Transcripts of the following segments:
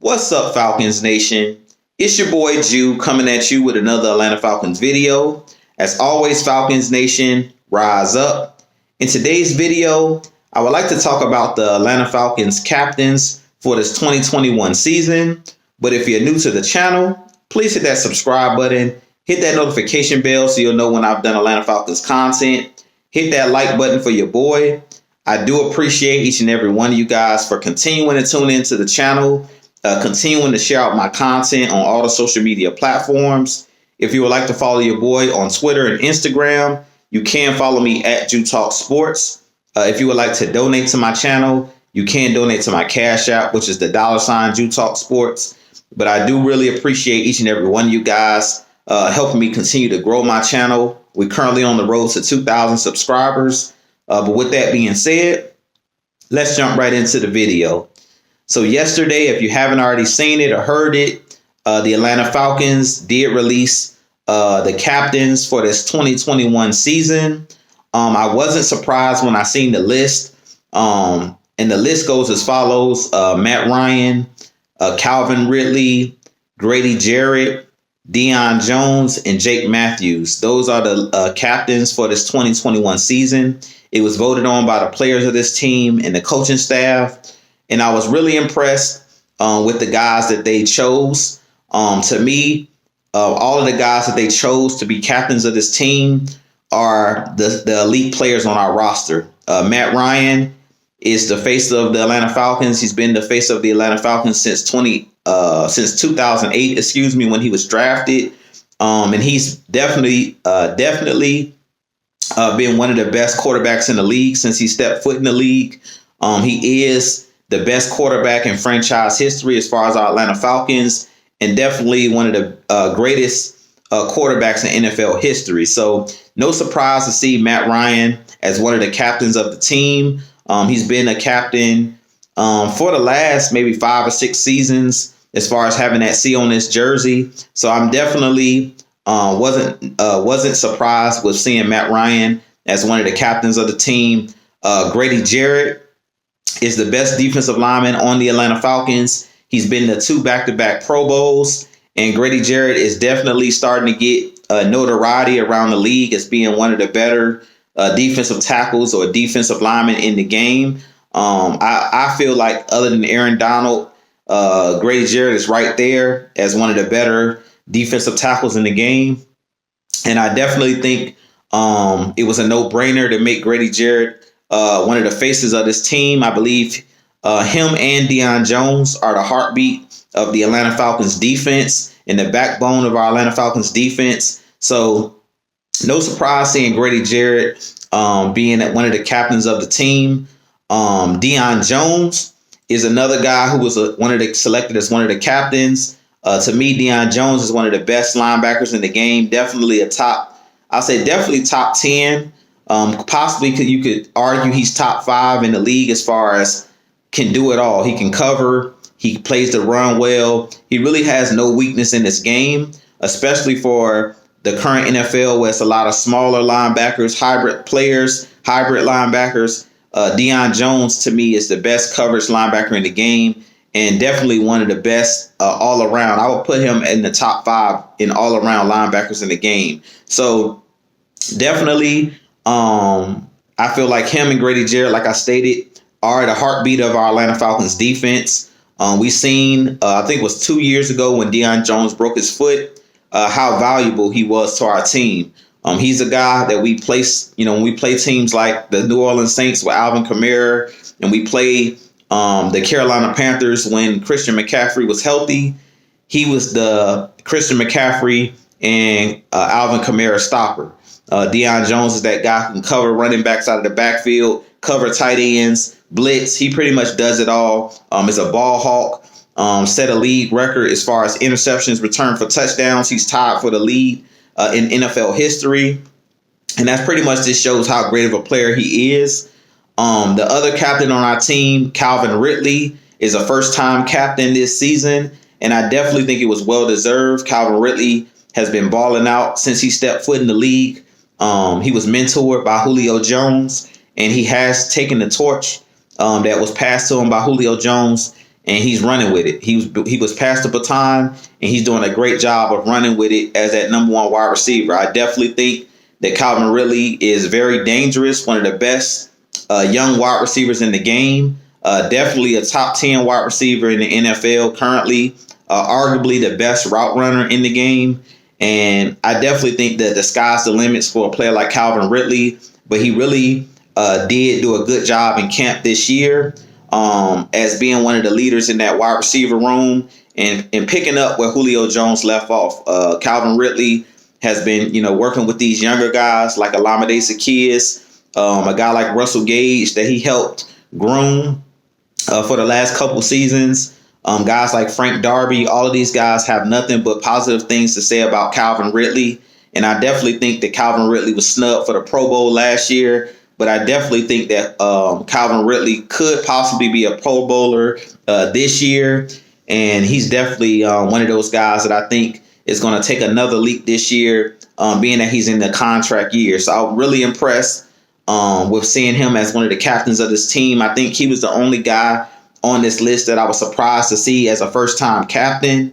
What's up, Falcons Nation? It's your boy Jew coming at you with another Atlanta Falcons video. As always, Falcons Nation, rise up. In today's video, I would like to talk about the Atlanta Falcons captains for this 2021 season. But if you're new to the channel, please hit that subscribe button, hit that notification bell so you'll know when I've done Atlanta Falcons content. Hit that like button for your boy. I do appreciate each and every one of you guys for continuing to tune into the channel, continuing to share out my content on all the social media platforms. If you would like to follow your boy on Twitter and Instagram, you can follow me at Jew Talk Sports. If you would like to donate to my channel, you can donate to my Cash App, which is the $ Jew Talk Sports. But I do really appreciate each and every one of you guys helping me continue to grow my channel. We're currently on the road to 2,000 subscribers. But with that being said, let's jump right into the video. So yesterday, if you haven't already seen it or heard it, the Atlanta Falcons did release the captains for this 2021 season. I wasn't surprised when I seen the list. And the list goes as follows. Matt Ryan, Calvin Ridley, Grady Jarrod, Dion Jones, and Jake Matthews. Those are the captains for this 2021 season. It was voted on by the players of this team and the coaching staff. And I was really impressed with the guys that they chose. To me, all of the guys that they chose to be captains of this team are the elite players on our roster. Matt Ryan is the face of the Atlanta Falcons. He's been the face of the Atlanta Falcons since 2008, when he was drafted. And he's definitely been one of the best quarterbacks in the league since he stepped foot in the league. He is the best quarterback in franchise history as far as our Atlanta Falcons, and definitely one of the greatest quarterbacks in NFL history. So no surprise to see Matt Ryan as one of the captains of the team. He's been a captain for the last maybe 5 or 6 seasons as far as having that C on his jersey. So I'm definitely wasn't surprised with seeing Matt Ryan as one of the captains of the team. Grady Jarrod is the best defensive lineman on the Atlanta Falcons. He's been to 2 back-to-back Pro Bowls, and Grady Jarrod is definitely starting to get notoriety around the league as being one of the better defensive tackles or defensive linemen in the game. I feel like other than Aaron Donald, Grady Jarrod is right there as one of the better defensive tackles in the game. And I definitely think it was a no-brainer to make Grady Jarrod one of the faces of this team. I believe him and Dion Jones are the heartbeat of the Atlanta Falcons defense and the backbone of our Atlanta Falcons defense. So no surprise seeing Grady Jarrod being one of the captains of the team. Dion Jones is another guy who was selected as one of the captains. To me, Dion Jones is one of the best linebackers in the game. Definitely top 10. Possibly you could argue he's top 5 in the league as far as can do it all. He can cover. He plays the run well. He really has no weakness in this game, especially for the current NFL where it's a lot of smaller linebackers, hybrid linebackers. Dion Jones, to me, is the best coverage linebacker in the game and definitely one of the best all around. I would put him in the top 5 in all around linebackers in the game. So definitely, I feel like him and Grady Jarrod, like I stated, are the heartbeat of our Atlanta Falcons defense. We seen, I think it was 2 years ago when Dion Jones broke his foot, how valuable he was to our team. He's a guy that we place, when we play teams like the New Orleans Saints with Alvin Kamara, and we play the Carolina Panthers when Christian McCaffrey was healthy. He was the Christian McCaffrey and Alvin Kamara stopper. Dion Jones is that guy who can cover running backs out of the backfield, cover tight ends, blitz. He pretty much does it all. Is a ball hawk. Set a league record as far as interceptions returned for touchdowns. He's tied for the lead in NFL history. And that's pretty much just shows how great of a player he is. The other captain on our team, Calvin Ridley, is a first-time captain this season. And I definitely think it was well-deserved. Calvin Ridley has been balling out since he stepped foot in the league. He was mentored by Julio Jones, and he has taken the torch that was passed to him by Julio Jones and he's running with it. He was passed the baton, and he's doing a great job of running with it as that number one wide receiver. I definitely think that Calvin Ridley is very dangerous, one of the best young wide receivers in the game. Definitely a top 10 wide receiver in the NFL currently, arguably the best route runner in the game. And I definitely think that the sky's the limits for a player like Calvin Ridley, but he really did do a good job in camp this year as being one of the leaders in that wide receiver room and picking up where Julio Jones left off. Calvin Ridley has been, working with these younger guys like Olamide Zaccheaus, a guy like Russell Gage that he helped groom for the last couple seasons. Guys like Frank Darby, all of these guys have nothing but positive things to say about Calvin Ridley. And I definitely think that Calvin Ridley was snubbed for the Pro Bowl last year. But I definitely think that Calvin Ridley could possibly be a Pro Bowler this year. And he's definitely one of those guys that I think is going to take another leap this year, being that he's in the contract year. So I'm really impressed with seeing him as one of the captains of this team. I think he was the only guy on this list that I was surprised to see as a first-time captain.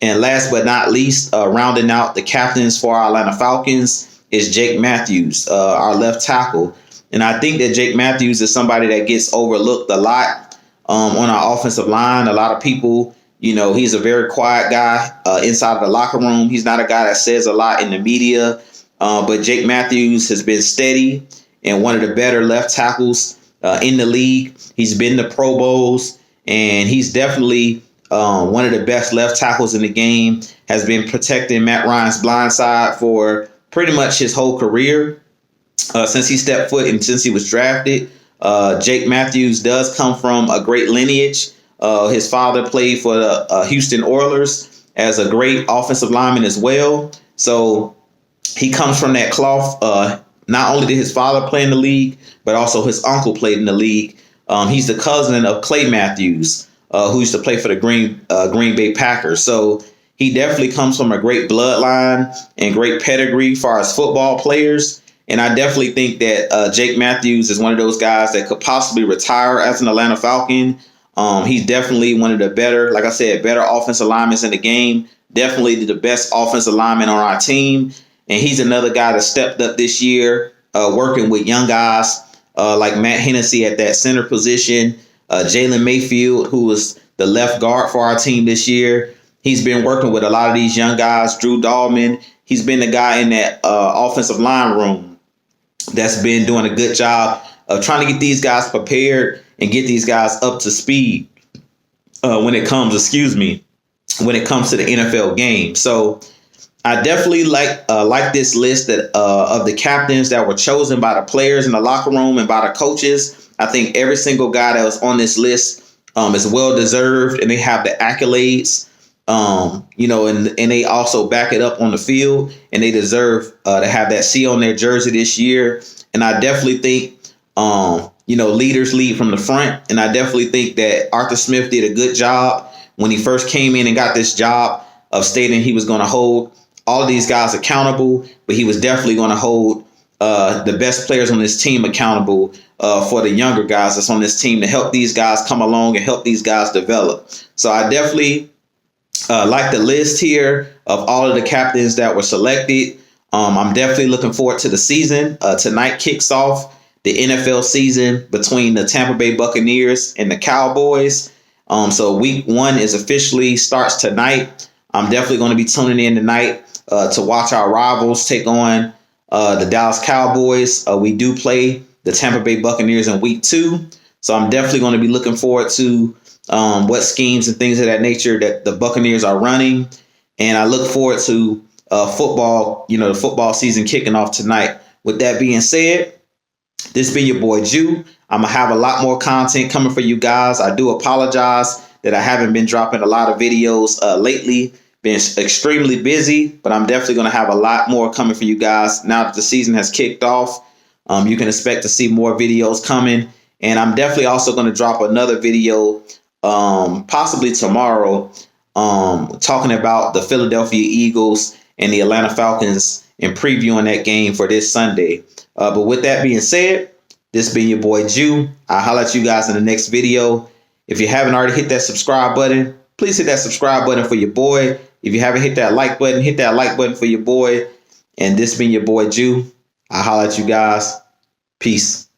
And last but not least, rounding out the captains for our Atlanta Falcons is Jake Matthews, our left tackle. And I think that Jake Matthews is somebody that gets overlooked a lot on our offensive line. A lot of people, he's a very quiet guy inside of the locker room. He's not a guy that says a lot in the media. But Jake Matthews has been steady and one of the better left tackles in the league. He's been to Pro Bowls, and he's definitely one of the best left tackles in the game, has been protecting Matt Ryan's blind side for pretty much his whole career. Since he stepped foot and since he was drafted, Jake Matthews does come from a great lineage. His father played for the Houston Oilers as a great offensive lineman as well. So he comes from that cloth. Not only did his father play in the league, but also his uncle played in the league. He's the cousin of Clay Matthews, who used to play for the Green Bay Packers. So he definitely comes from a great bloodline and great pedigree as far as football players. And I definitely think that Jake Matthews is one of those guys that could possibly retire as an Atlanta Falcon. He's definitely one of the better, like I said, better offensive linemen in the game. Definitely the best offensive lineman on our team. And he's another guy that stepped up this year, working with young guys like Matt Hennessy at that center position. Jalen Mayfield, who was the left guard for our team this year. He's been working with a lot of these young guys. Drew Dahlman, he's been the guy in that offensive line room that's been doing a good job of trying to get these guys prepared and get these guys up to speed when it comes to the NFL game. So I definitely like this list that of the captains that were chosen by the players in the locker room and by the coaches. I think every single guy that was on this list is well deserved, and they have the accolades. And they also back it up on the field, and they deserve to have that C on their jersey this year. And I definitely think, leaders lead from the front. And I definitely think that Arthur Smith did a good job when he first came in and got this job of stating he was going to hold all of these guys accountable, but he was definitely going to hold the best players on this team accountable for the younger guys that's on this team to help these guys come along and help these guys develop. So I definitely like the list here of all of the captains that were selected. I'm definitely looking forward to the season. Tonight kicks off the NFL season between the Tampa Bay Buccaneers and the Cowboys. So week 1 is officially starts tonight. I'm definitely going to be tuning in tonight to watch our rivals take on the Dallas Cowboys. We do play the Tampa Bay Buccaneers in week 2. So I'm definitely going to be looking forward to what schemes and things of that nature that the Buccaneers are running. And I look forward to football, the football season kicking off tonight. With that being said, this been your boy Jew. I'm going to have a lot more content coming for you guys. I do apologize that I haven't been dropping a lot of videos lately. Been extremely busy, but I'm definitely going to have a lot more coming for you guys now that the season has kicked off. You can expect to see more videos coming. And I'm definitely also going to drop another video possibly tomorrow, talking about the Philadelphia Eagles and the Atlanta Falcons and previewing that game for this Sunday. But with that being said, this been your boy Jew. I'll holler at you guys in the next video. If you haven't already hit that subscribe button, please hit that subscribe button for your boy. If you haven't hit that like button, hit that like button for your boy. And this been your boy Jew. I'll holler at you guys. Peace.